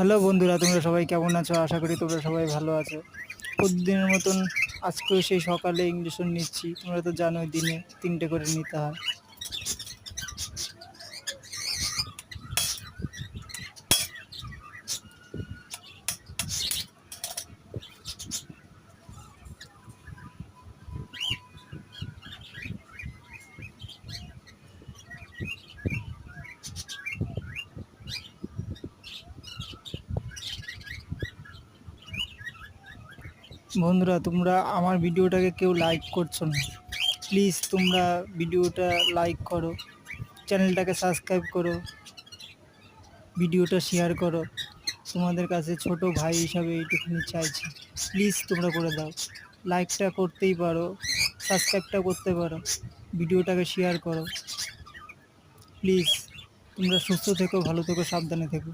Hello বন্ধুরা, তোমরা সবাই কেমন আছো? আশা করি তোমরা সবাই ভালো আছো। প্রতিদিনের মতন আজকেও সেই সকালে ইঞ্জেকশন নিচ্ছি। তোমরা তো জানোই দিনে 3টে করে নিতে হয়। বন্ধুরা, তোমরা আমার ভিডিওটাকে কেউ লাইক করছো না। প্লিজ তোমরা ভিডিওটা লাইক করো, চ্যানেলটাকে সাবস্ক্রাইব করো, ভিডিওটা শেয়ার করো। তোমাদের কাছে ছোট ভাই হিসাবে এইটুকুনি চাইছি, প্লিজ তোমরা করে দাও। লাইকটা করতেই পারো, সাবস্ক্রাইবটা করতে পারো, ভিডিওটাকে শেয়ার করো। প্লিজ তোমরা সুস্থ থেকো, ভালো থেকো, সাবধানে থেকো।